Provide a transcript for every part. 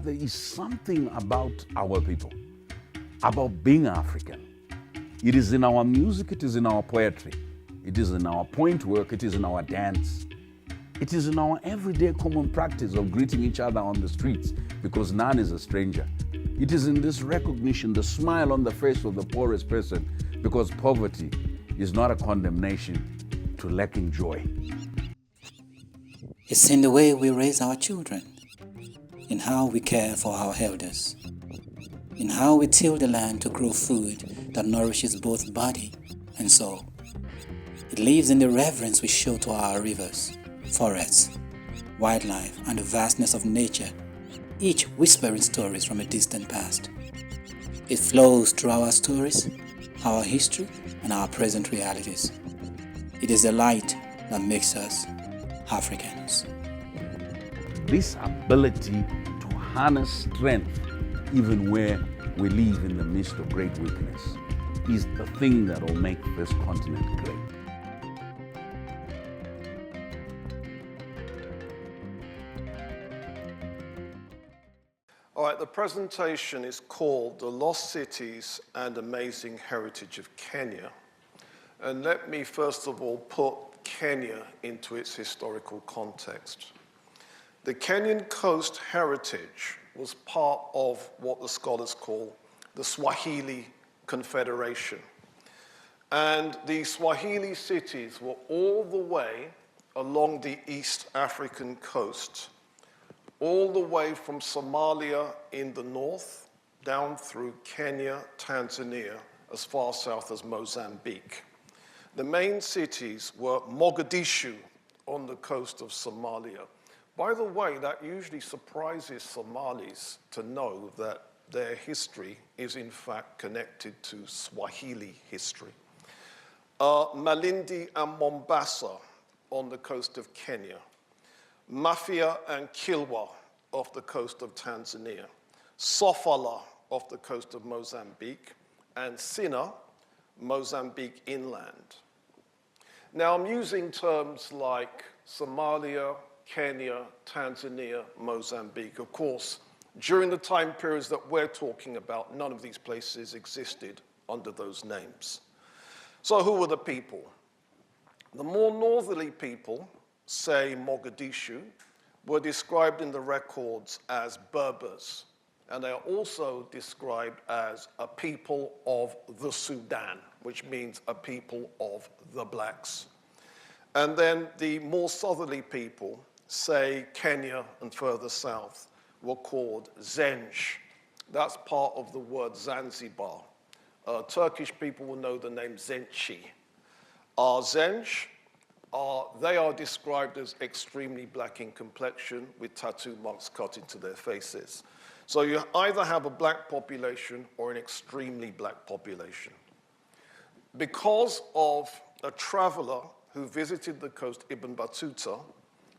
that there is something about our people, about being African. It is in our music, it is in our poetry, it is in our point work, it is in our dance. It is in our everyday common practice of greeting each other on the streets because none is a stranger. It is in this recognition, the smile on the face of the poorest person, because poverty is not a condemnation to lacking joy. It's in the way we raise our children, in how we care for our elders, in how we till the land to grow food that nourishes both body and soul. It lives in the reverence we show to our rivers, forests, wildlife, and the vastness of nature, each whispering stories from a distant past. It flows through our stories, our history, and our present realities. It is the light that makes us Africans. This ability to harness strength even where we live in the midst of great weakness is the thing that will make this continent great. All right, the presentation is called The Lost Cities and Amazing Heritage of Kenya. And let me first of all put Kenya into its historical context. The Kenyan coast heritage was part of what the scholars call the Swahili Confederation. And the Swahili cities were all the way along the East African coast, all the way from Somalia in the north, down through Kenya, Tanzania, as far south as Mozambique. The main cities were Mogadishu on the coast of Somalia. By the way, that usually surprises Somalis to know that their history is in fact connected to Swahili history. Malindi and Mombasa on the coast of Kenya. Mafia and Kilwa off the coast of Tanzania. Sofala off the coast of Mozambique. And Sinna, Mozambique inland. Now I'm using terms like Somalia, Kenya, Tanzania, Mozambique. Of course, during the time periods that we're talking about, none of these places existed under those names. So who were the people? The more northerly people, say Mogadishu, were described in the records as Berbers, and they are also described as a people of the Sudan, which means a people of the blacks. And then the more southerly people, say Kenya and further south, were called Zenj. That's part of the word Zanzibar. Turkish people will know the name Zenci. Zenj, they are described as extremely black in complexion with tattoo marks cut into their faces. So you either have a black population or an extremely black population. Because of a traveler who visited the coast, Ibn Battuta,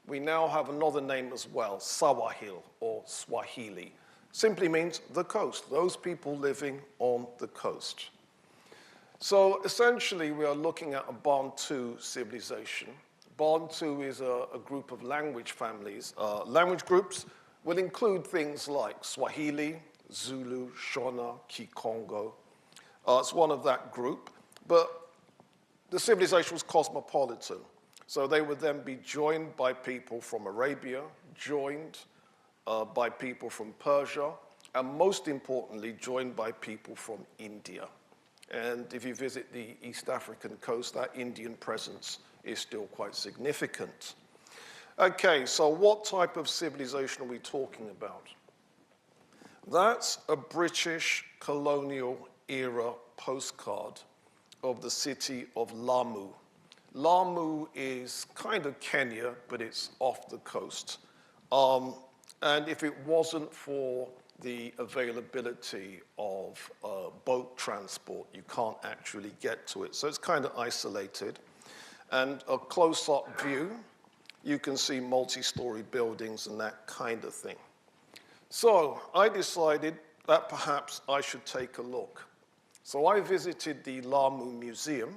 we now have another name as well, Sawahil or Swahili. Simply means the coast, those people living on the coast. So essentially, we are looking at a Bantu civilization. Bantu is a group of language families. Language groups will include things like Swahili, Zulu, Shona, Kikongo. It's one of that group. But the civilization was cosmopolitan. So they would then be joined by people from Arabia, joined by people from Persia, and most importantly, joined by people from India. And if you visit the East African coast, that Indian presence is still quite significant. Okay, so what type of civilization are we talking about? That's a British colonial era postcard of the city of Lamu. Lamu is kind of Kenya, but it's off the coast. And if it wasn't for the availability of boat transport, you can't actually get to it. So it's kind of isolated. And a close-up view, you can see multi-story buildings and that kind of thing. So I decided that perhaps I should take a look. So I visited the Lamu Museum,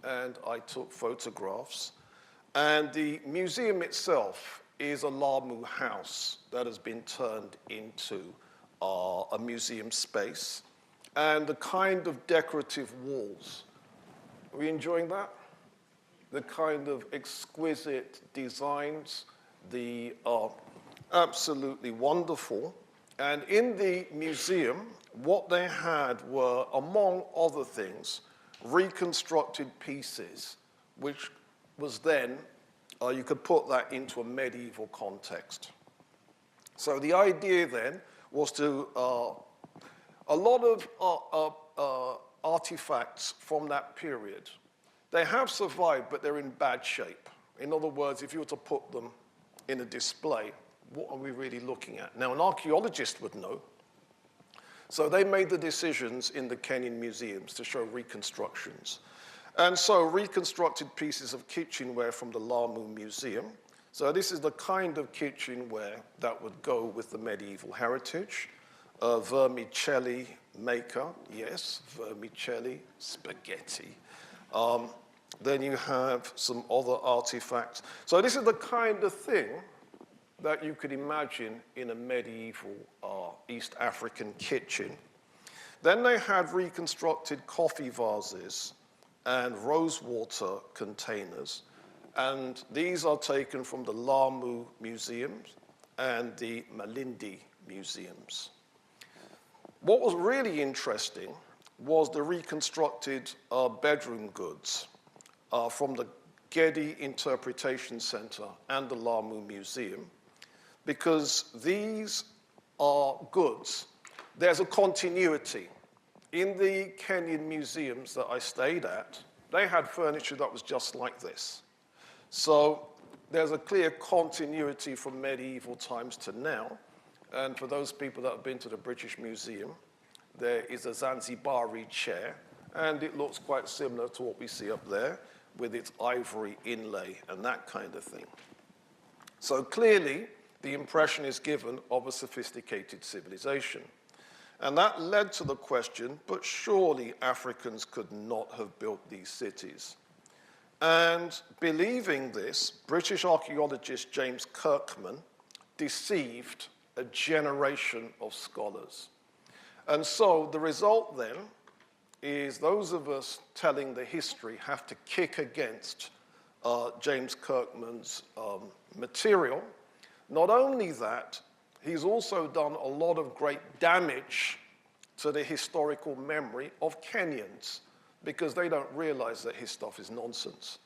and I took photographs. And the museum itself is a Lamu house that has been turned into a museum space, and the kind of decorative walls. Are we enjoying that? The kind of exquisite designs, the absolutely wonderful. And in the museum, what they had were, among other things, reconstructed pieces, which was then, you could put that into a medieval context. So the idea then was to, a lot of artifacts from that period, they have survived, but they're in bad shape. In other words, if you were to put them in a display, what are we really looking at? Now, an archaeologist would know. So they made the decisions in the Kenyan museums to show reconstructions. And so reconstructed pieces of kitchenware from the Lamu Museum. So this is the kind of kitchenware that would go with the medieval heritage. Vermicelli maker, yes, vermicelli, spaghetti. Then you have some other artifacts. So this is the kind of thing that you could imagine in a medieval East African kitchen. Then they had reconstructed coffee vases and rosewater containers, and these are taken from the Lamu museums and the Malindi museums. What was really interesting was the reconstructed bedroom goods from the Getty Interpretation Center and the Lamu Museum, because these are goods. There's a continuity. In the Kenyan museums that I stayed at, they had furniture that was just like this. So there's a clear continuity from medieval times to now. And for those people that have been to the British Museum, there is a Zanzibari chair, and it looks quite similar to what we see up there with its ivory inlay and that kind of thing. So clearly, the impression is given of a sophisticated civilization. And that led to the question, but surely Africans could not have built these cities. And believing this, British archaeologist James Kirkman deceived a generation of scholars. And so the result then is those of us telling the history have to kick against James Kirkman's material. Not only that, he's also done a lot of great damage to the historical memory of Kenyans, because they don't realize that his stuff is nonsense.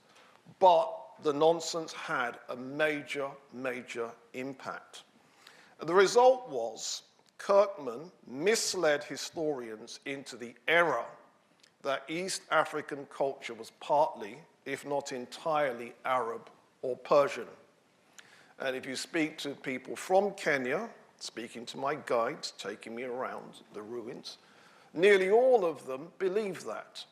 But the nonsense had a major, major impact. And the result was Kirkman misled historians into the error that East African culture was partly, if not entirely, Arab or Persian. And if you speak to people from Kenya, speaking to my guides, taking me around the ruins, nearly all of them believe that.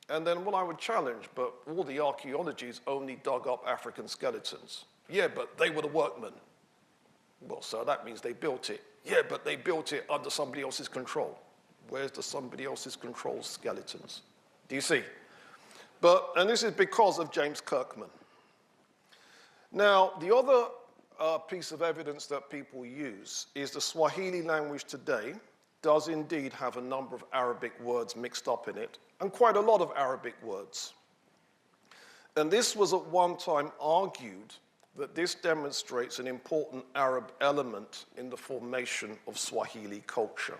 And then what I would challenge, but all the archaeologies only dug up African skeletons. Yeah, but they were the workmen. Well, so that means they built it. Yeah, but they built it under somebody else's control. Where's the somebody else's control skeletons? Do you see? And this is because of James Kirkman. Now, the other piece of evidence that people use is the Swahili language today does indeed have a number of Arabic words mixed up in it, and quite a lot of Arabic words. And this was at one time argued that this demonstrates an important Arab element in the formation of Swahili culture.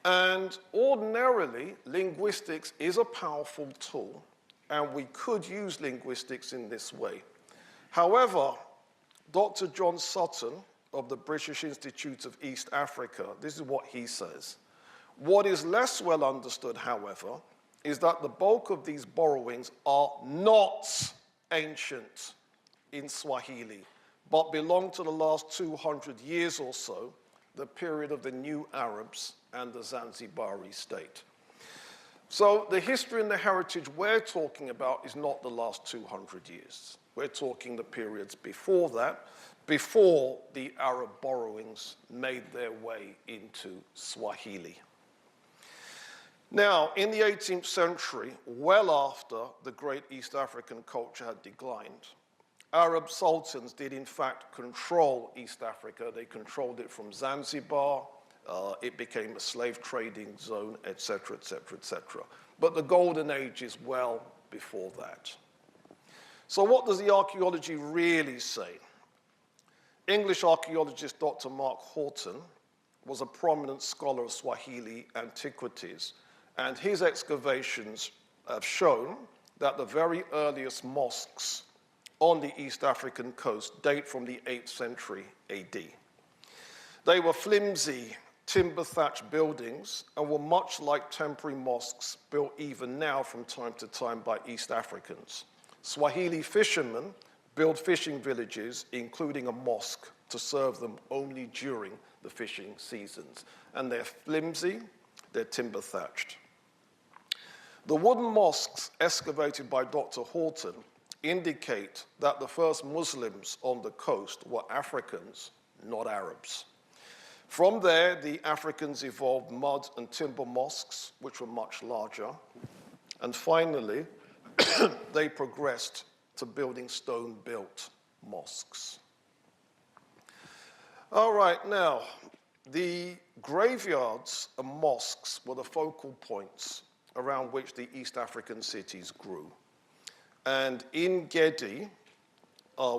And ordinarily, linguistics is a powerful tool, and we could use linguistics in this way. However, Dr. John Sutton of the British Institute of East Africa, this is what he says. What is less well understood, however, is that the bulk of these borrowings are not ancient in Swahili, but belong to the last 200 years or so, the period of the new Arabs and the Zanzibari state. So the history and the heritage we're talking about is not the last 200 years. We're talking the periods before that, before the Arab borrowings made their way into Swahili. Now, in the 18th century, well after the great East African culture had declined, Arab sultans did in fact control East Africa. They controlled it from Zanzibar. It became a slave trading zone, etc., etc., etc. But the Golden Age is well before that. So what does the archaeology really say? English archaeologist Dr. Mark Horton was a prominent scholar of Swahili antiquities, and his excavations have shown that the very earliest mosques on the East African coast date from the 8th century AD. They were flimsy, timber-thatched buildings and were much like temporary mosques built even now from time to time by East Africans. Swahili fishermen build fishing villages, including a mosque, to serve them only during the fishing seasons. And they're flimsy, they're timber-thatched. The wooden mosques excavated by Dr. Horton indicate that the first Muslims on the coast were Africans, not Arabs. From there, the Africans evolved mud and timber mosques, which were much larger. And finally, they progressed to building stone-built mosques. All right, now, the graveyards and mosques were the focal points around which the East African cities grew. And in Gedi,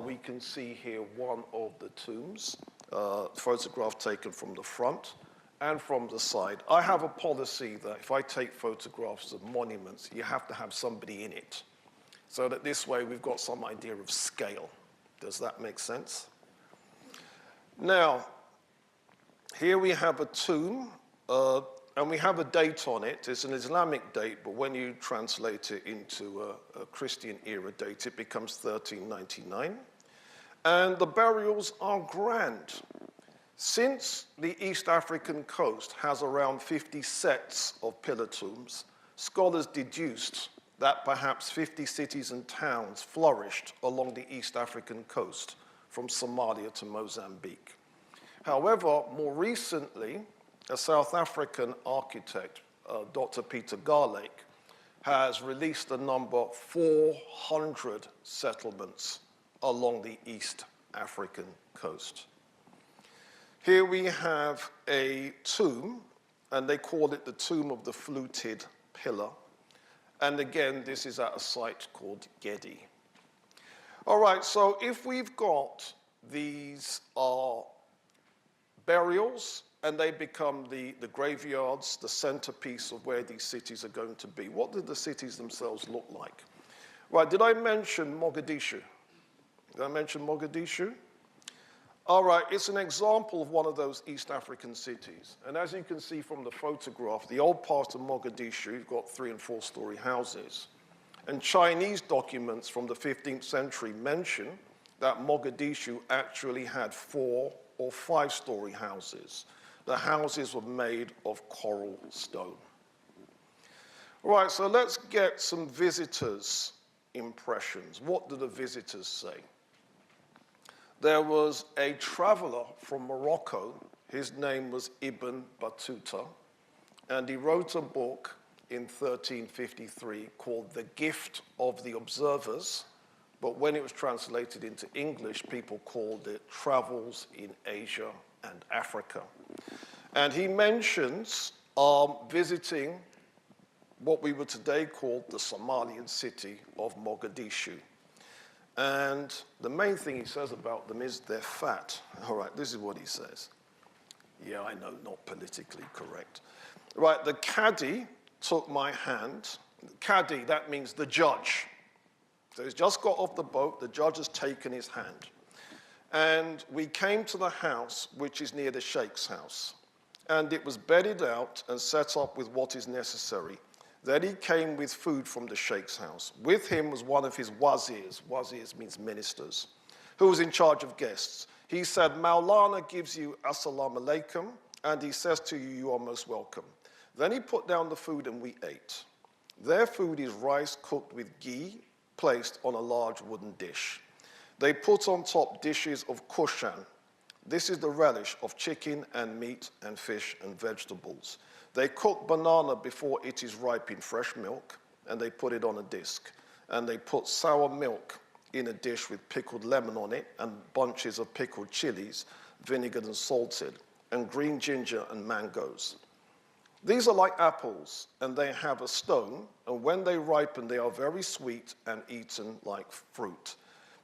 we can see here one of the tombs, photograph taken from the front and from the side. I have a policy that if I take photographs of monuments, you have to have somebody in it, so that this way we've got some idea of scale. Does that make sense? Now, here we have a tomb, and we have a date on it. It's an Islamic date, but when you translate it into a Christian era date, it becomes 1399. And the burials are grand. Since the East African coast has around 50 sets of pillar tombs, scholars deduced that perhaps 50 cities and towns flourished along the East African coast from Somalia to Mozambique. However, more recently, a South African architect, Dr. Peter Garlake, has released a number 400 settlements along the East African coast. Here we have a tomb, and they call it the Tomb of the Fluted Pillar. And again, this is at a site called Gedi. All right, so if we've got these burials, and they become the graveyards, the centerpiece of where these cities are going to be, what did the cities themselves look like? Right, did I mention Mogadishu? Did I mention Mogadishu? All right, it's an example of one of those East African cities. And as you can see from the photograph, the old part of Mogadishu, you've got 3- and 4-story houses. And Chinese documents from the 15th century mention that Mogadishu actually had 4- or 5-story houses. The houses were made of coral stone. All right, so let's get some visitors' impressions. What do the visitors say? There was a traveler from Morocco. His name was Ibn Battuta, and he wrote a book in 1353 called The Gift of the Observers, but when it was translated into English, people called it Travels in Asia and Africa. And he mentions visiting what we would today call the Somalian city of Mogadishu. And the main thing he says about them is they're fat. All right, this is what he says. Yeah, I know, not politically correct. Right, the Cadi took my hand. Cadi, that means the judge. So he's just got off the boat, the judge has taken his hand. And we came to the house, which is near the Sheikh's house. And it was bedded out and set up with what is necessary. Then he came with food from the Sheikh's house. With him was one of his wazirs. Wazirs means ministers, who was in charge of guests. He said, Maulana gives you assalamu alaikum, and he says to you, you are most welcome. Then he put down the food and we ate. Their food is rice cooked with ghee, placed on a large wooden dish. They put on top dishes of kushan. This is the relish of chicken and meat and fish and vegetables. They cook banana before it is ripe in fresh milk, and they put it on a disc. And they put sour milk in a dish with pickled lemon on it and bunches of pickled chilies, vinegared and salted, and green ginger and mangoes. These are like apples, and they have a stone, and when they ripen, they are very sweet and eaten like fruit.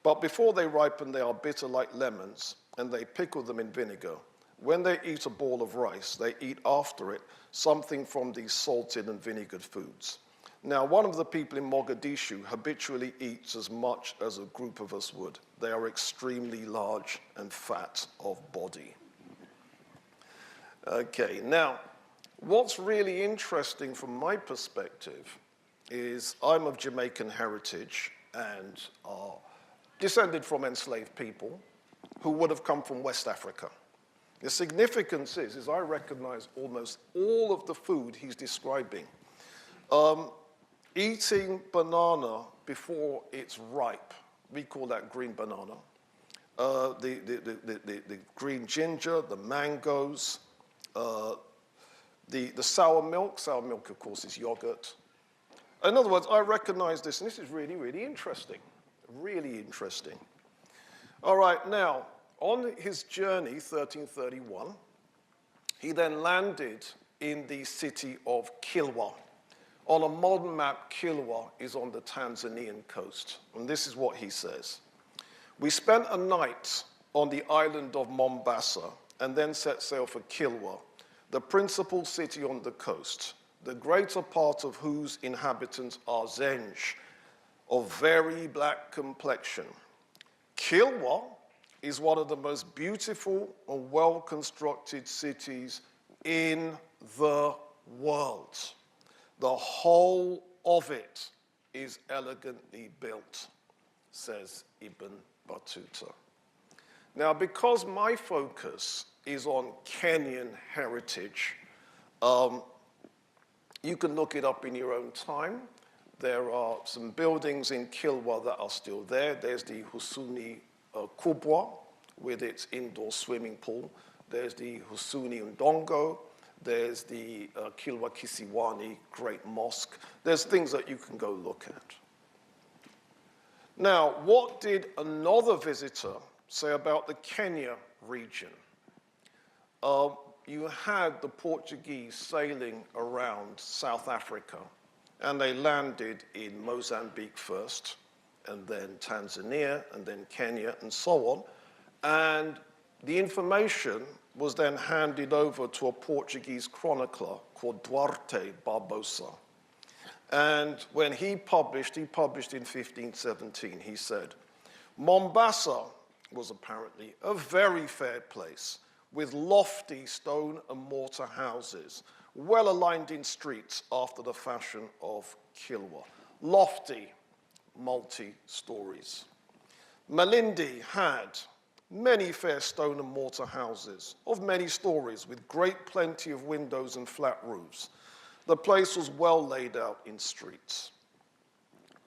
But before they ripen, they are bitter like lemons, and they pickle them in vinegar. When they eat a ball of rice, they eat after it something from these salted and vinegared foods. Now, one of the people in Mogadishu habitually eats as much as a group of us would. They are extremely large and fat of body. Okay, now, what's really interesting from my perspective is I'm of Jamaican heritage and are descended from enslaved people who would have come from West Africa. The significance is I recognize almost all of the food he's describing. Eating banana before it's ripe, we call that green banana. The green ginger, the mangoes, the sour milk of course is yogurt. In other words, I recognize this, and this is really, really interesting. Really interesting. All right, now, on his journey, 1331, he then landed in the city of Kilwa. On a modern map, Kilwa is on the Tanzanian coast, and this is what he says. We spent a night on the island of Mombasa and then set sail for Kilwa, the principal city on the coast, the greater part of whose inhabitants are Zenj, of very black complexion. Kilwa is one of the most beautiful and well-constructed cities in the world. The whole of it is elegantly built, says Ibn Battuta. Now, because my focus is on Kenyan heritage, you can look it up in your own time. There are some buildings in Kilwa that are still there. There's the Husuni Kubwa with its indoor swimming pool. There's the Husuni Ndongo. There's the Kilwa Kisiwani Great Mosque. There's things that you can go look at. Now, what did another visitor say about the Kenya region? You had the Portuguese sailing around South Africa, and they landed in Mozambique first, and then Tanzania, and then Kenya, and so on. And the information was then handed over to a Portuguese chronicler called Duarte Barbosa. And when he published in 1517, he said, Mombasa was apparently a very fair place, with lofty stone and mortar houses, well aligned in streets after the fashion of Kilwa. Lofty, multi-stories. Malindi had many fair stone and mortar houses of many stories with great plenty of windows and flat roofs. The place was well laid out in streets.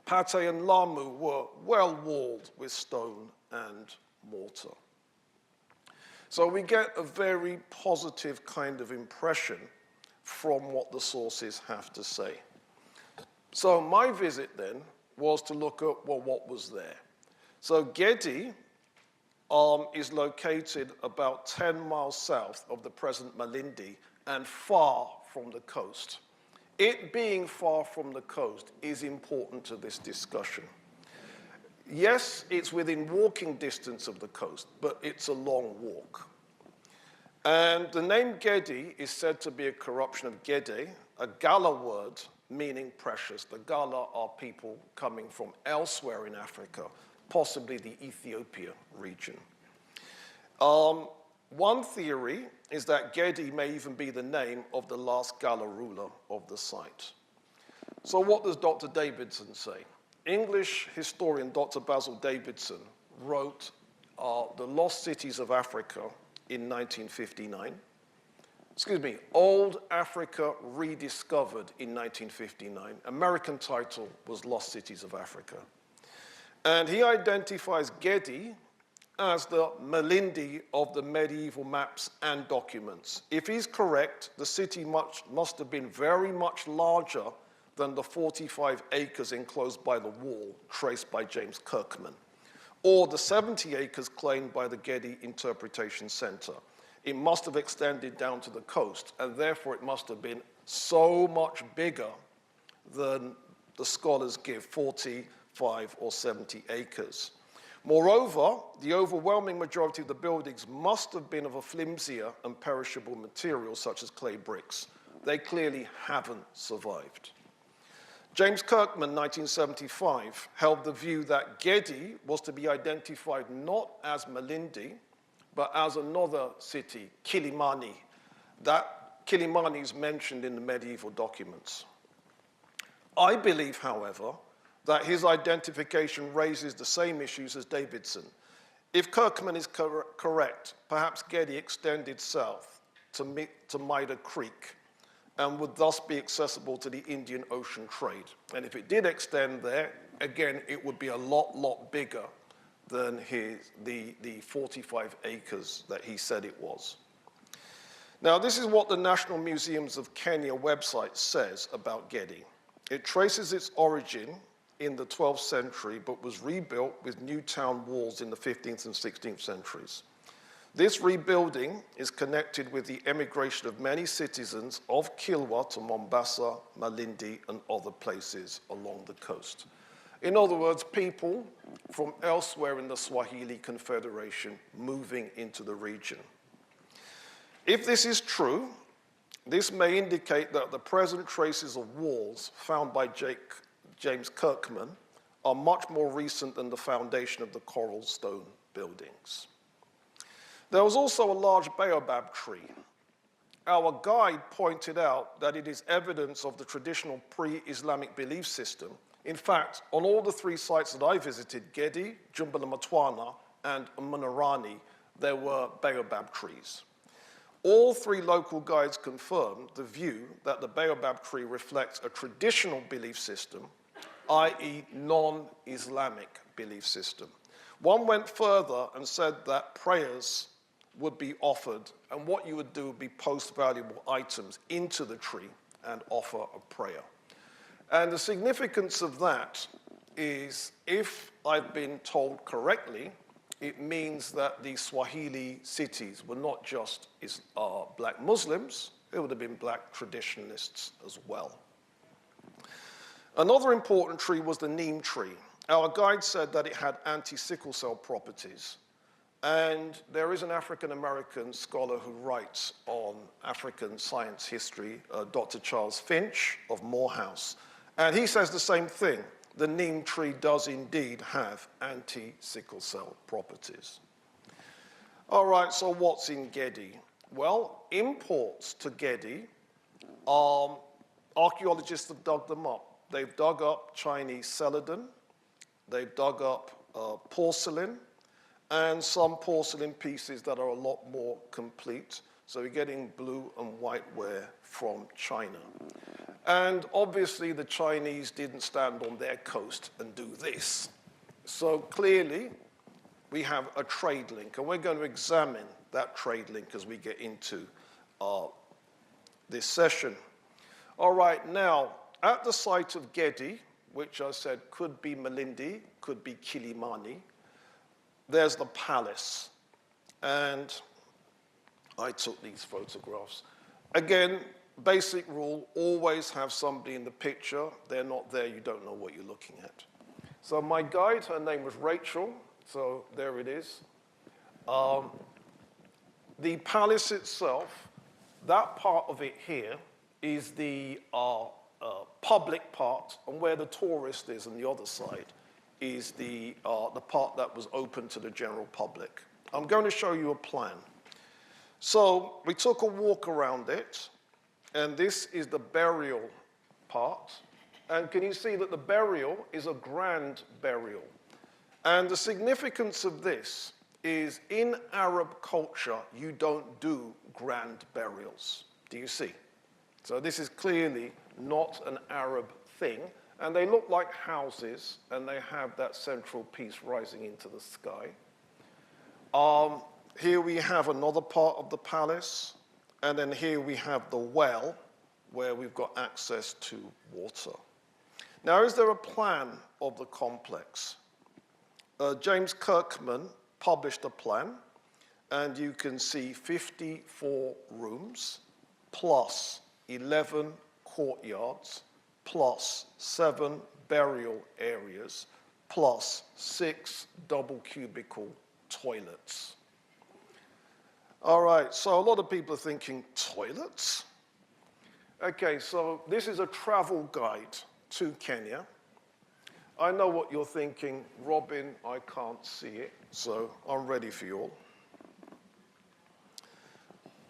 Pate and Lamu were well walled with stone and mortar. So we get a very positive kind of impression from what the sources have to say. So my visit then was to look at, well, what was there. So Gedi is located about 10 miles south of the present Malindi and far from the coast. It being far from the coast is important to this discussion. Yes, it's within walking distance of the coast, but it's a long walk. And the name Gedi is said to be a corruption of Gede, a Gala word meaning precious. The Gala are people coming from elsewhere in Africa, possibly the Ethiopia region. One theory is that Gedi may even be the name of the last Gala ruler of the site. So what does Dr. Davidson say? English historian Dr. Basil Davidson wrote The Lost Cities of Africa in 1959. Old Africa Rediscovered in 1959. American title was Lost Cities of Africa. And he identifies Gedi as the Malindi of the medieval maps and documents. If he's correct, the city must have been very much larger than the 45 acres enclosed by the wall traced by James Kirkman. or the 70 acres claimed by the Getty Interpretation Center. It must have extended down to the coast, and therefore it must have been so much bigger than the scholars give, 45 or 70 acres. Moreover, the overwhelming majority of the buildings must have been of a flimsier and perishable material, such as clay bricks. They clearly haven't survived. James Kirkman, 1975, held the view that Gedi was to be identified not as Malindi, but as another city, Kilimani. That Kilimani is mentioned in the medieval documents. I believe, however, that his identification raises the same issues as Davidson. If Kirkman is correct, perhaps Gedi extended south to Maida Creek and would thus be accessible to the Indian Ocean trade. And if it did extend there, again, it would be a lot bigger than the 45 acres that he said it was. Now, this is what the National Museums of Kenya website says about Gedi. It traces its origin in the 12th century, but was rebuilt with new town walls in the 15th and 16th centuries. This rebuilding is connected with the emigration of many citizens of Kilwa to Mombasa, Malindi, and other places along the coast. In other words, people from elsewhere in the Swahili Confederation moving into the region. If this is true, this may indicate that the present traces of walls found by James Kirkman are much more recent than the foundation of the coral stone buildings. There was also a large baobab tree. Our guide pointed out that it is evidence of the traditional pre-Islamic belief system. In fact, on all the three sites that I visited, Gedi, Jumbala Matwana, and Munarani, there were baobab trees. All three local guides confirmed the view that the baobab tree reflects a traditional belief system, i.e. non-Islamic belief system. One went further and said that prayers would be offered, and what you would do would be post valuable items into the tree and offer a prayer. And the significance of that is, if I've been told correctly, it means that the Swahili cities were not just black Muslims, it would have been black traditionalists as well. Another important tree was the neem tree. Our guide said that it had anti-sickle cell properties. And there is an African-American scholar who writes on African science history, Dr. Charles Finch of Morehouse. And he says the same thing. The neem tree does indeed have anti-sickle cell properties. All right, so what's in Gedi? Well, imports to Gedi, archaeologists have dug them up. They've dug up Chinese celadon, they've dug up porcelain, and some porcelain pieces that are a lot more complete. So we're getting blue and white ware from China. And obviously the Chinese didn't stand on their coast and do this. So clearly we have a trade link, and we're going to examine that trade link as we get into this session. All right, now, at the site of Gedi, which I said could be Malindi, could be Kilimani, there's the palace. And I took these photographs. Again, basic rule, always have somebody in the picture. They're not there, you don't know what you're looking at. So my guide, her name was Rachel, so there it is. The palace itself, that part of it here is the public part, and where the tourist is on the other side is the part that was open to the general public. I'm going to show you a plan. So we took a walk around it, and this is the burial part. And can you see that the burial is a grand burial? And the significance of this is, in Arab culture, you don't do grand burials. Do you see? So this is clearly not an Arab thing. And they look like houses, and they have that central piece rising into the sky. Here we have another part of the palace, and then here we have the well, where we've got access to water. Now, is there a plan of the complex? James Kirkman published a plan, and you can see 54 rooms, plus 11 courtyards, plus 7 burial areas, plus 6 double cubicle toilets. All right, so a lot of people are thinking, toilets? Okay, so this is a travel guide to Kenya. I know what you're thinking, Robin, I can't see it, so I'm ready for you all.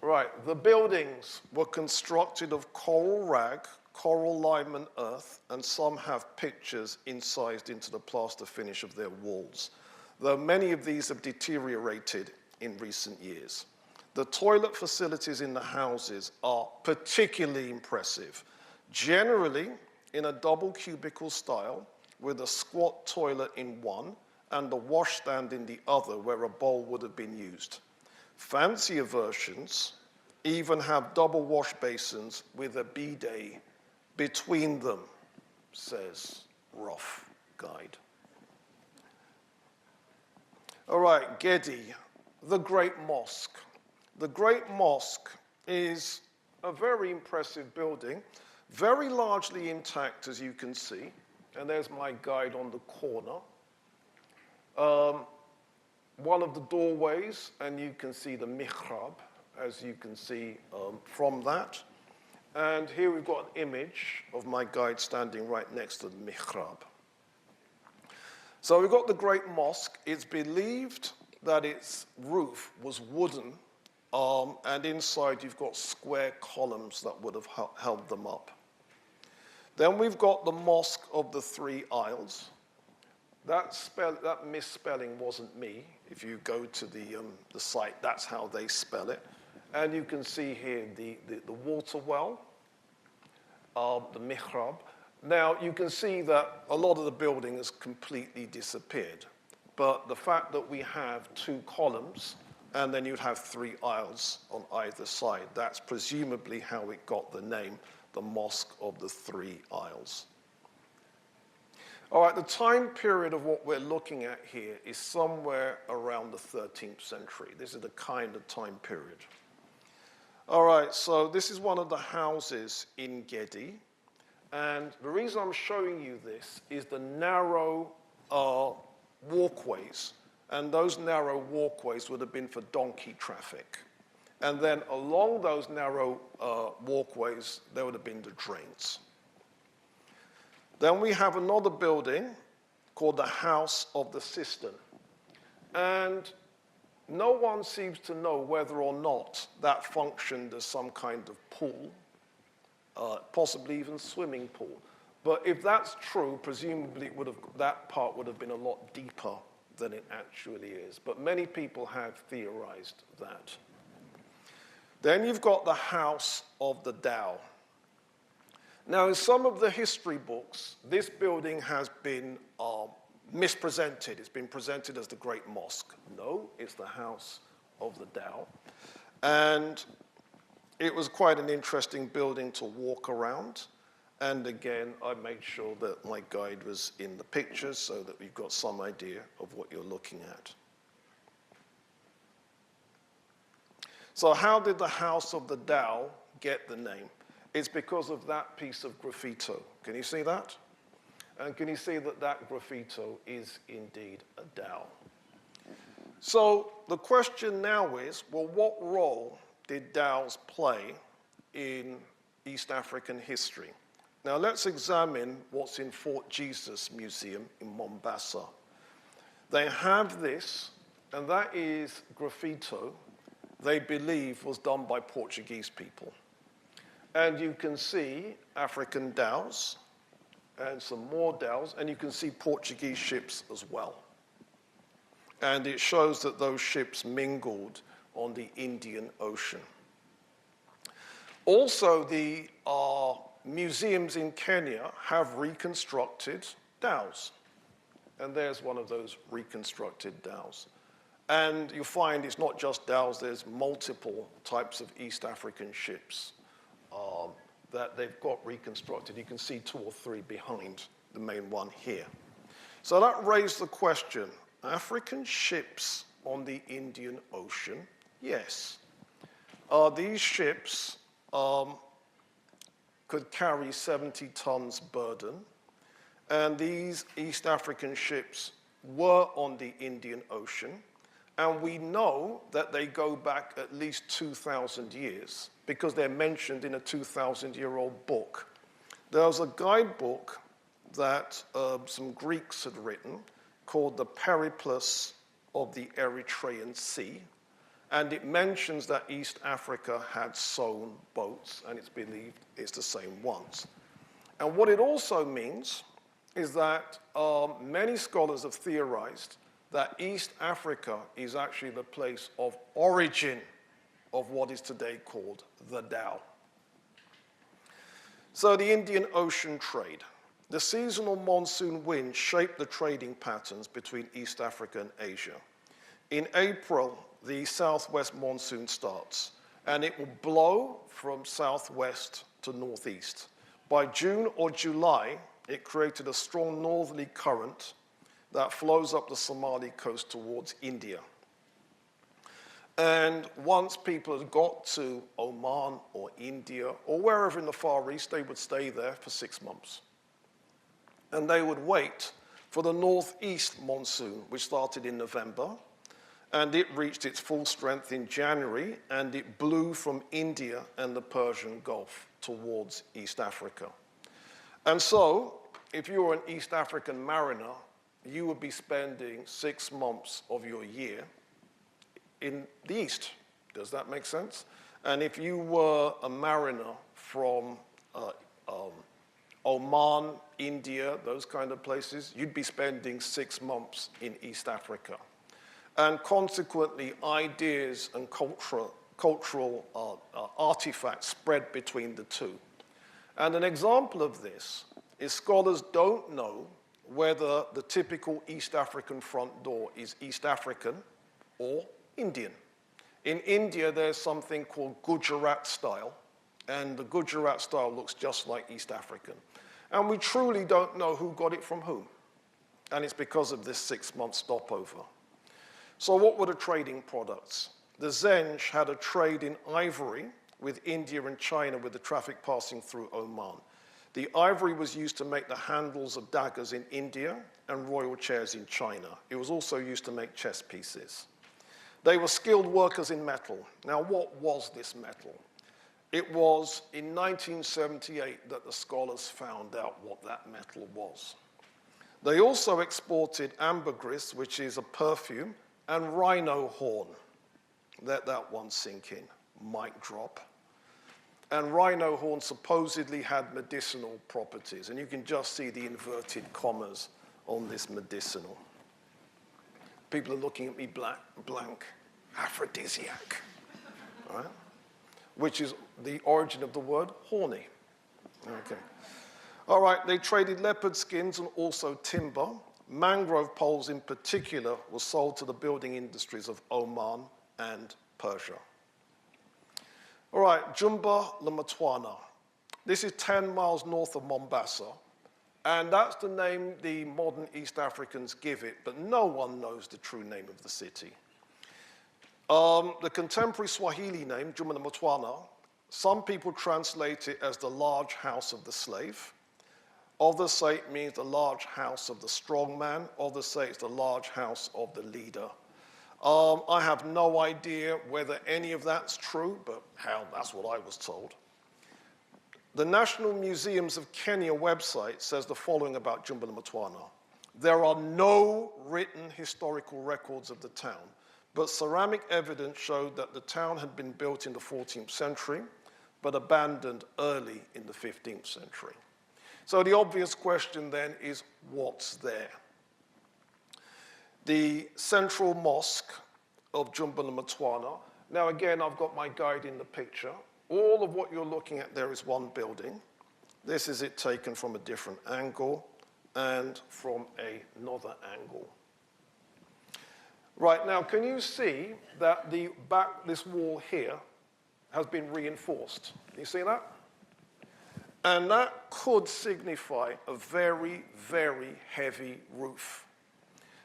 Right, the buildings were constructed of coral rag, coral lime and earth, and some have pictures incised into the plaster finish of their walls, though many of these have deteriorated in recent years. The toilet facilities in the houses are particularly impressive, generally in a double cubicle style, with a squat toilet in one and a washstand in the other where a bowl would have been used. Fancier versions even have double wash basins with a bidet between them, says rough guide. All right, Gedi, the Great Mosque. The Great Mosque is a very impressive building, very largely intact, as you can see. And there's my guide on the corner. One of the doorways, and you can see the mihrab, as you can see from that. And here we've got an image of my guide standing right next to the mihrab. So we've got the Great Mosque. It's believed that its roof was wooden, and inside you've got square columns that would have held them up. Then we've got the Mosque of the Three Isles. That misspelling wasn't me. If you go to the site, that's how they spell it. And you can see here the water well, the mihrab. Now, you can see that a lot of the building has completely disappeared. But the fact that we have 2 columns, and then you'd have 3 aisles on either side, that's presumably how it got the name, the Mosque of the Three Isles. All right, the time period of what we're looking at here is somewhere around the 13th century. This is the kind of time period. All right, so this is one of the houses in Gedi. And the reason I'm showing you this is the narrow walkways. And those narrow walkways would have been for donkey traffic. And then along those narrow walkways, there would have been the drains. Then we have another building called the House of the Cistern. And no one seems to know whether or not that functioned as some kind of pool, possibly even swimming pool. But if that's true, presumably that part would have been a lot deeper than it actually is. But many people have theorized that. Then you've got the House of the Dao. Now, in some of the history books, this building has been mispresented. It's been presented as the Great Mosque. No, it's the House of the Dao. And it was quite an interesting building to walk around. And again, I made sure that my guide was in the pictures so that we've got some idea of what you're looking at. So how did the House of the Dao get the name? It's because of that piece of graffito. Can you see that? And can you see that that graffito is indeed a Dao? So the question now is, well, what role did Daos play in East African history? Now let's examine what's in Fort Jesus Museum in Mombasa. They have this, and that is graffito they believe was done by Portuguese people. And you can see African dhows and some more dhows, and you can see Portuguese ships as well. And it shows that those ships mingled on the Indian Ocean. Also, the museums in Kenya have reconstructed dhows. And there's one of those reconstructed dhows. And you find it's not just dhows, there's multiple types of East African ships that they've got reconstructed. You can see 2 or 3 behind the main one here. So that raised the question, African ships on the Indian Ocean? Yes. These ships could carry 70 tons burden, and these East African ships were on the Indian Ocean, and we know that they go back at least 2,000 years because they're mentioned in a 2,000-year-old book. There was a guidebook that some Greeks had written called The Periplus of the Eritrean Sea, and it mentions that East Africa had sown boats, and it's believed it's the same ones. And what it also means is that many scholars have theorized that East Africa is actually the place of origin of what is today called the Tao. So the Indian Ocean trade. The seasonal monsoon winds shape the trading patterns between East Africa and Asia. In April, the southwest monsoon starts, and it will blow from southwest to northeast. By June or July, it created a strong northerly current that flows up the Somali coast towards India. And once people had got to Oman or India or wherever in the Far East, they would stay there for 6 months. And they would wait for the northeast monsoon, which started in November, and it reached its full strength in January, and it blew from India and the Persian Gulf towards East Africa. And so, if you were an East African mariner, you would be spending 6 months of your year in the East. Does that make sense? And if you were a mariner from Oman, India, those kind of places, you'd be spending 6 months in East Africa. And consequently, ideas and cultural artifacts spread between the two. And an example of this is scholars don't know whether the typical East African front door is East African or Indian. In India, there's something called Gujarat style, and the Gujarat style looks just like East African. And we truly don't know who got it from whom. And it's because of this 6-month stopover. So what were the trading products? The Zenj had a trade in ivory with India and China with the traffic passing through Oman. The ivory was used to make the handles of daggers in India and royal chairs in China. It was also used to make chess pieces. They were skilled workers in metal. Now, what was this metal? It was in 1978 that the scholars found out what that metal was. They also exported ambergris, which is a perfume, and rhino horn. Let that one sink in. Mic drop. And rhino horn supposedly had medicinal properties, and you can just see the inverted commas on this medicinal. People are looking at me blank. Aphrodisiac, right? Which is the origin of the word horny. Okay. All right, they traded leopard skins and also timber. Mangrove poles in particular were sold to the building industries of Oman and Persia. All right, Jumba la Matwana. This is 10 miles north of Mombasa, and that's the name the modern East Africans give it, but no one knows the true name of the city. The contemporary Swahili name, Jumba la Matwana, some people translate it as the large house of the slave. Others say it means the large house of the strong man. Others say it's the large house of the leader. I have no idea whether any of that's true, but hell, that's what I was told. The National Museums of Kenya website says the following about Jumba la Matwana. There are no written historical records of the town, but ceramic evidence showed that the town had been built in the 14th century, but abandoned early in the 15th century. So the obvious question then is, what's there? The central mosque of Jumba la Matwana. Now again, I've got my guide in the picture. All of what you're looking at there is one building. This is it taken from a different angle and from another angle. Right, now can you see that this wall here has been reinforced? You see that? And that could signify a very, very heavy roof.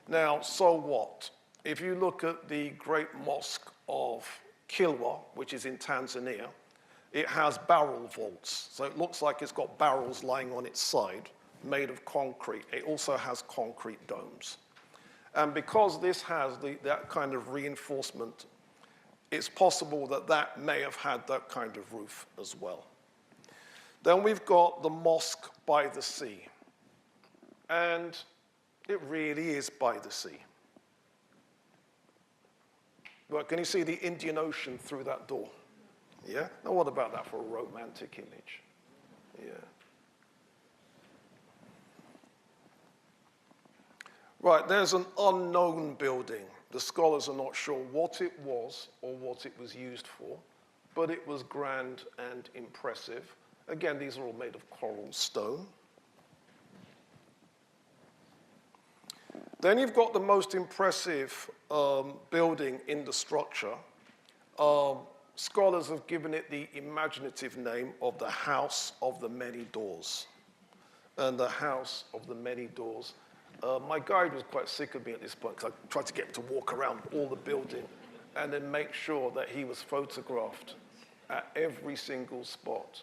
Now, so what? If you look at the Great Mosque of Kilwa, which is in Tanzania, it has barrel vaults. So it looks like it's got barrels lying on its side, made of concrete. It also has concrete domes. And because this has that kind of reinforcement, it's possible that that may have had that kind of roof as well. Then we've got the mosque by the sea. And it really is by the sea. But can you see the Indian Ocean through that door? Yeah? Now what about that for a romantic image? Yeah. Right, there's an unknown building. The scholars are not sure what it was or what it was used for, but it was grand and impressive. Again, these are all made of coral stone. Then you've got the most impressive building in the structure. Scholars have given it the imaginative name of the House of the Many Doors. And the House of the Many Doors. My guide was quite sick of me at this point because I tried to get him to walk around all the building and then make sure that he was photographed at every single spot.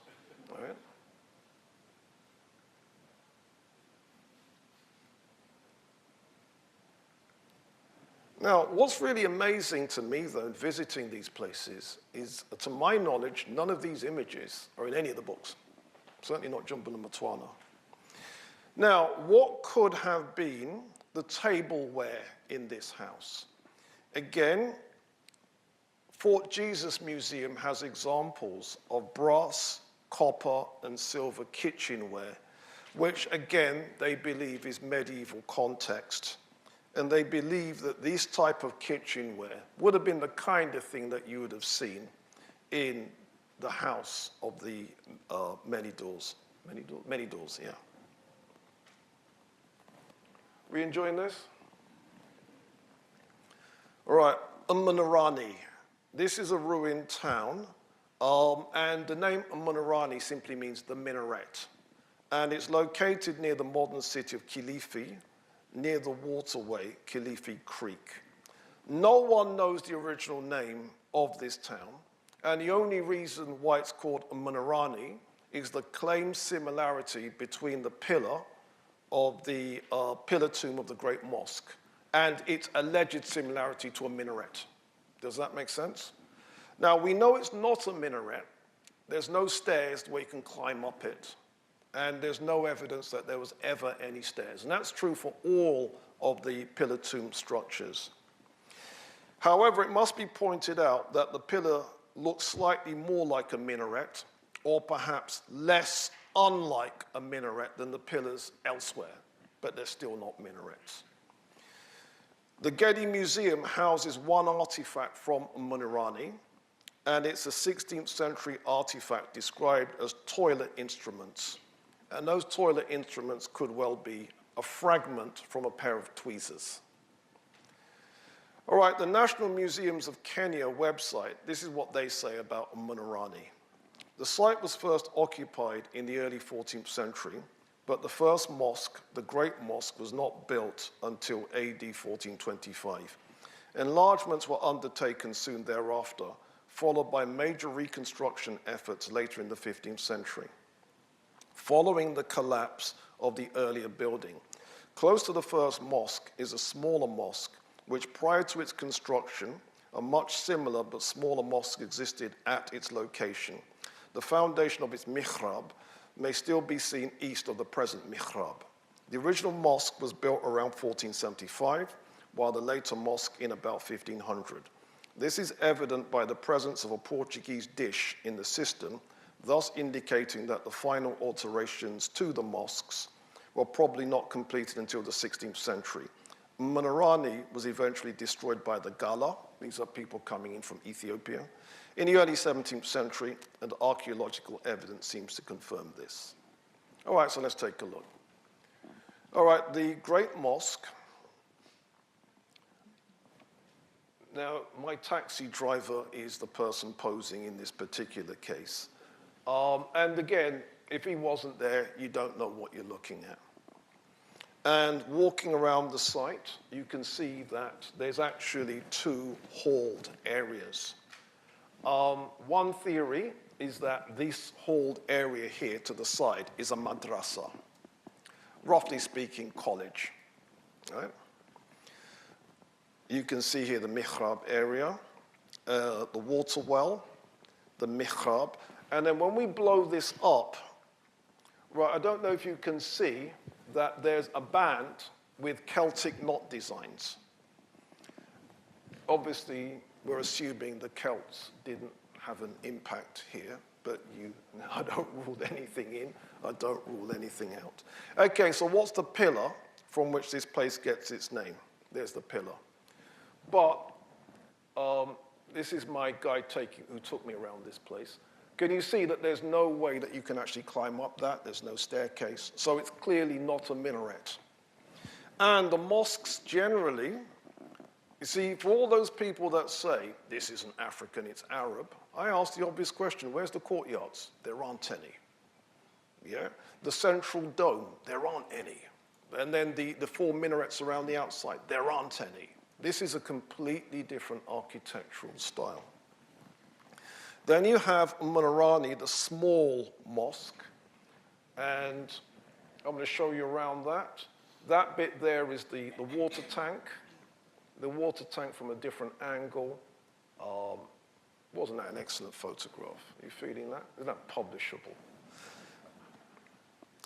All right? Now, what's really amazing to me, though, in visiting these places is, to my knowledge, none of these images are in any of the books. Certainly not Jumbo and Motswana. Now, what could have been the tableware in this house? Again, Fort Jesus Museum has examples of brass, copper, and silver kitchenware, which, again, they believe is medieval context. And they believe that this type of kitchenware would have been the kind of thing that you would have seen in the house of the many doors. Many doors, yeah. We enjoying this? All right, Umunarani. This is a ruined town, and the name Umunarani simply means the minaret. And it's located near the modern city of Kilifi, near the waterway, Kilifi Creek. No one knows the original name of this town, and the only reason why it's called Umunarani is the claimed similarity between the pillar of the pillar tomb of the Great Mosque and its alleged similarity to a minaret. Does that make sense? Now, we know it's not a minaret. There's no stairs where you can climb up it. And there's no evidence that there was ever any stairs. And that's true for all of the pillar tomb structures. However, it must be pointed out that the pillar looks slightly more like a minaret, or perhaps less unlike a minaret than the pillars elsewhere, but they're still not minarets. The Getty Museum houses one artifact from Umunarani, and it's a 16th century artifact described as toilet instruments. And those toilet instruments could well be a fragment from a pair of tweezers. All right, the National Museums of Kenya website, this is what they say about Umunarani. The site was first occupied in the early 14th century, but the first mosque, the Great Mosque, was not built until AD 1425. Enlargements were undertaken soon thereafter, followed by major reconstruction efforts later in the 15th century. Following the collapse of the earlier building, close to the first mosque is a smaller mosque, which prior to its construction, a much similar but smaller mosque existed at its location. The foundation of its mihrab may still be seen east of the present mihrab. The original mosque was built around 1475, while the later mosque in about 1500. This is evident by the presence of a Portuguese dish in the system, thus indicating that the final alterations to the mosques were probably not completed until the 16th century. Umunarani was eventually destroyed by the Gala. These are people coming in from Ethiopia. In the early 17th century, and archaeological evidence seems to confirm this. All right, so let's take a look. All right, the Great Mosque. Now, my taxi driver is the person posing in this particular case. And again, if he wasn't there, you don't know what you're looking at. And walking around the site, you can see that there's actually two halled areas. One theory is that this halled area here to the side is a madrasa, roughly speaking, college. Right? You can see here the mihrab area, the water well, the mihrab, and then when we blow this up, right, I don't know if you can see that there's a band with Celtic knot designs. Obviously, we're assuming the Celts didn't have an impact here, but I don't rule anything in, I don't rule anything out. Okay, so what's the pillar from which this place gets its name? There's the pillar. But this is my guide who took me around this place. Can you see that there's no way that you can actually climb up that? There's no staircase. So it's clearly not a minaret. And the mosques generally, you see, for all those people that say, this isn't African, it's Arab, I ask the obvious question, where's the courtyards? There aren't any. Yeah? The central dome, there aren't any. And then the four minarets around the outside, there aren't any. This is a completely different architectural style. Then you have Munarani, the small mosque, and I'm going to show you around that. That bit there is the water tank. The water tank from a different angle. Wasn't that an excellent photograph? Are you feeling that? Isn't that publishable?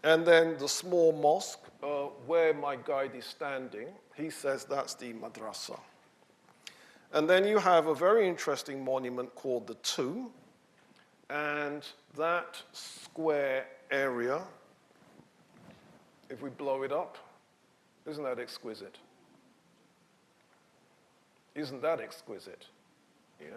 And then the small mosque, where my guide is standing, he says that's the madrasa. And then you have a very interesting monument called the Tomb, and that square area, if we blow it up, isn't that exquisite? Isn't that exquisite? Yeah.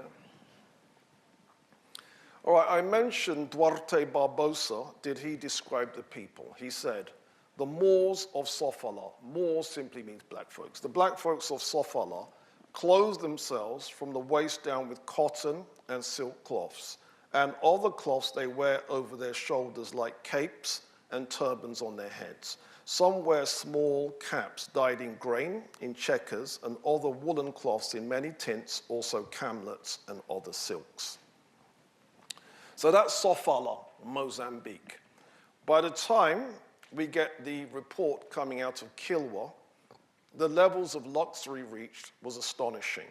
All right, I mentioned Duarte Barbosa. Did he describe the people? He said, the Moors of Sofala. Moors simply means black folks. The black folks of Sofala clothe themselves from the waist down with cotton and silk cloths, and other cloths they wear over their shoulders like capes and turbans on their heads. Some wear small caps dyed in grain, in checkers, and other woolen cloths in many tints, also camlets and other silks. So that's Sofala, Mozambique. By the time we get the report coming out of Kilwa, the levels of luxury reached was astonishing.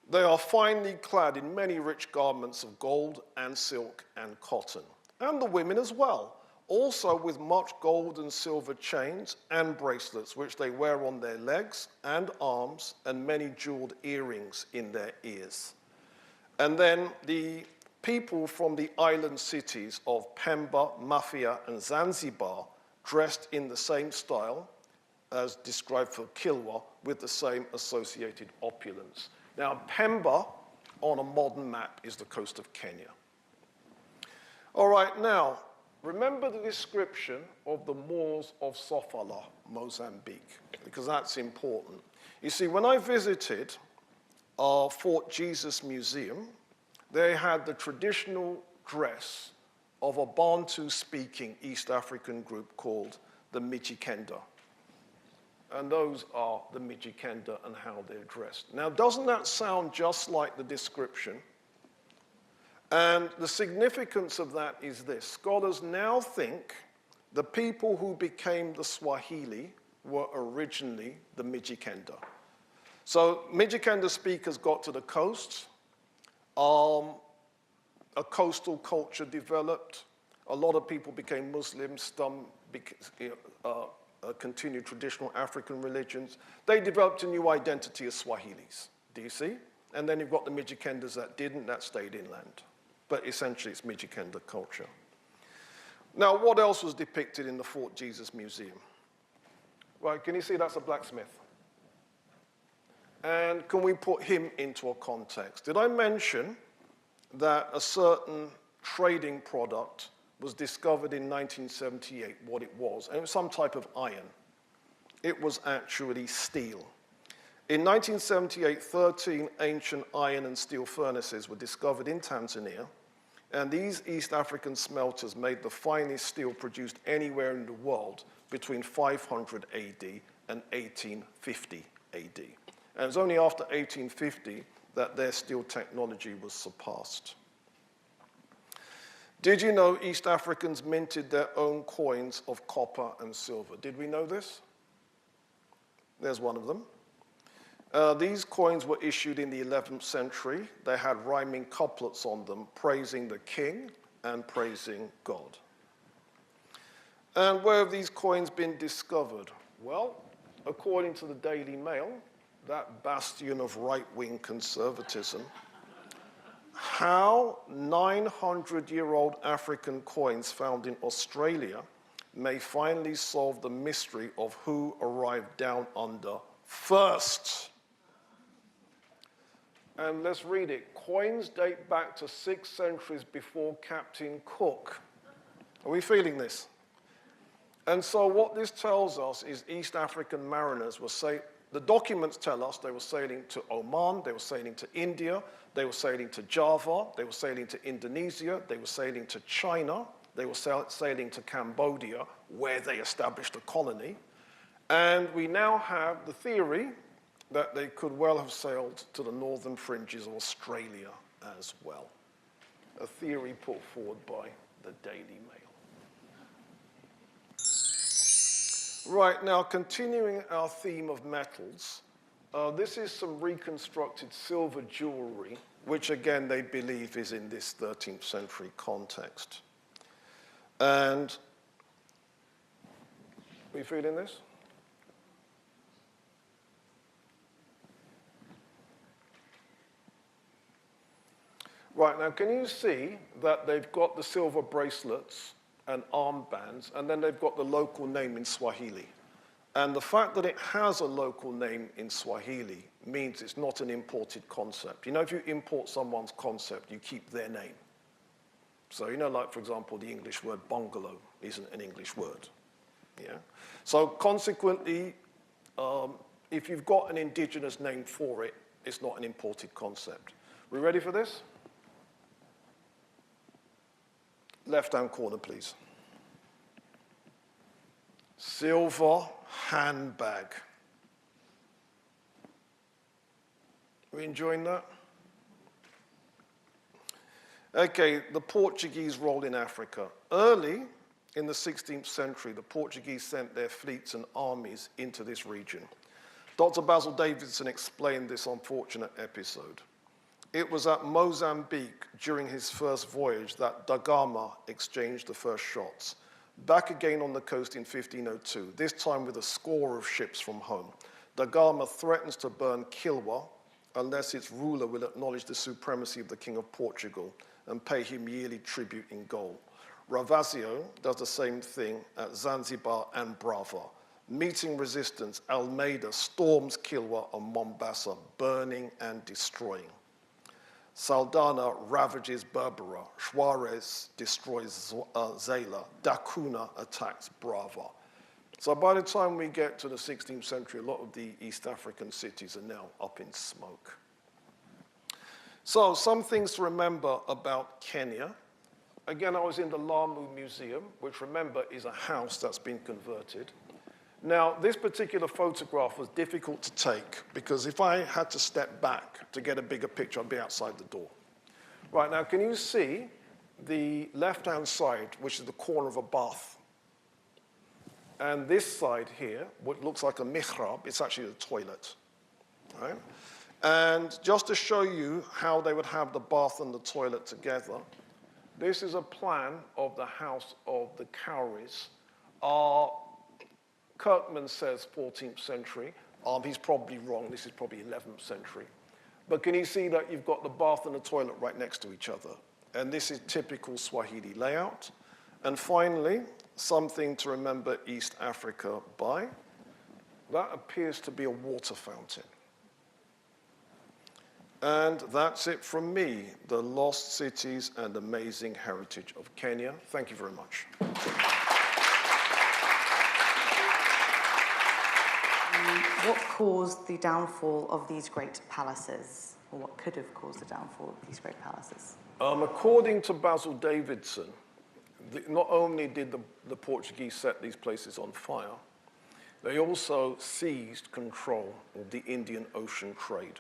They are finely clad in many rich garments of gold and silk and cotton, and the women as well, also with much gold and silver chains and bracelets, which they wear on their legs and arms, and many jeweled earrings in their ears. And then the people from the island cities of Pemba, Mafia, and Zanzibar dressed in the same style as described for Kilwa, with the same associated opulence. Now, Pemba, on a modern map, is the coast of Kenya. All right, now, remember the description of the Moors of Sofala, Mozambique, because that's important. You see, when I visited our Fort Jesus Museum, they had the traditional dress of a Bantu-speaking East African group called the Mijikenda. And those are the Mijikenda and how they're dressed. Now, doesn't that sound just like the description? And the significance of that is this. Scholars now think the people who became the Swahili were originally the Mijikenda. So Mijikenda speakers got to the coast. A coastal culture developed. A lot of people became Muslims, some continued traditional African religions. They developed a new identity as Swahilis, do you see? And then you've got the Mijikendas that didn't, that stayed inland. But essentially it's Mijikenda culture. Now, what else was depicted in the Fort Jesus Museum? Right, can you see that's a blacksmith? And can we put him into a context? Did I mention that a certain trading product was discovered in 1978, what it was? And it was some type of iron. It was actually steel. In 1978, 13 ancient iron and steel furnaces were discovered in Tanzania, And these East African smelters made the finest steel produced anywhere in the world between 500 AD and 1850 AD. And it's only after 1850 that their steel technology was surpassed. Did you know East Africans minted their own coins of copper and silver? Did we know this? There's one of them. These coins were issued in the 11th century. They had rhyming couplets on them, praising the king and praising God. And where have these coins been discovered? Well, according to the Daily Mail, that bastion of right-wing conservatism, how 900-year-old African coins found in Australia may finally solve the mystery of who arrived down under first. And let's read it. Coins date back to 6 centuries before Captain Cook. Are we feeling this? And so what this tells us is East African mariners were the documents tell us they were sailing to Oman, they were sailing to India, they were sailing to Java, they were sailing to Indonesia, they were sailing to China, they were sailing to Cambodia, where they established a colony. And we now have the theory that they could well have sailed to the northern fringes of Australia as well. A theory put forward by the Daily Mail. Right, now continuing our theme of metals, this is some reconstructed silver jewelry, which again they believe is in this 13th century context. And, are you feeling this? Right, now can you see that they've got the silver bracelets and armbands, and then they've got the local name in Swahili. And the fact that it has a local name in Swahili means it's not an imported concept. You know, if you import someone's concept, you keep their name. So, you know, like, for example, the English word bungalow isn't an English word. Yeah? So, consequently, if you've got an indigenous name for it, it's not an imported concept. We ready for this? Left-hand corner, please. Silver handbag. We enjoying that? Okay, the Portuguese role in Africa. Early in the 16th century, the Portuguese sent their fleets and armies into this region. Dr. Basil Davidson explained this unfortunate episode. It was at Mozambique during his first voyage that da Gama exchanged the first shots. Back again on the coast in 1502, this time with a score of ships from home. Da Gama threatens to burn Kilwa unless its ruler will acknowledge the supremacy of the King of Portugal and pay him yearly tribute in gold. Ravazio does the same thing at Zanzibar and Brava. Meeting resistance, Almeida storms Kilwa and Mombasa, burning and destroying. Saldanha ravages Berbera, Juarez destroys Zayla, Da Cunha attacks Brava. So by the time we get to the 16th century, a lot of the East African cities are now up in smoke. So some things to remember about Kenya. Again, I was in the Lamu Museum, which remember is a house that's been converted. Now, this particular photograph was difficult to take because if I had to step back to get a bigger picture, I'd be outside the door. Right, now can you see the left-hand side, which is the corner of a bath? And this side here, what looks like a mihrab, it's actually the toilet. Right? And just to show you how they would have the bath and the toilet together, this is a plan of the house of the Cowries. Kirkman says 14th century. He's probably wrong. This is probably 11th century. But can you see that you've got the bath and the toilet right next to each other? And this is typical Swahili layout. And finally, something to remember East Africa by. That appears to be a water fountain. And that's it from me, the lost cities and amazing heritage of Kenya. Thank you very much. What caused the downfall of these great palaces? Or what could have caused the downfall of these great palaces? According to Basil Davidson, not only did the Portuguese set these places on fire, they also seized control of the Indian Ocean trade.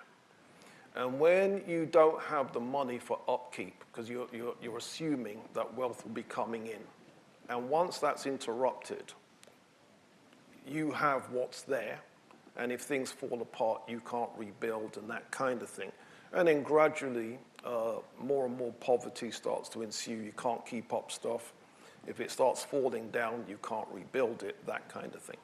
And when you don't have the money for upkeep, because you're assuming that wealth will be coming in, and once that's interrupted, you have what's there, and if things fall apart, you can't rebuild and that kind of thing. And then gradually, more and more poverty starts to ensue. You can't keep up stuff. If it starts falling down, you can't rebuild it, that kind of thing.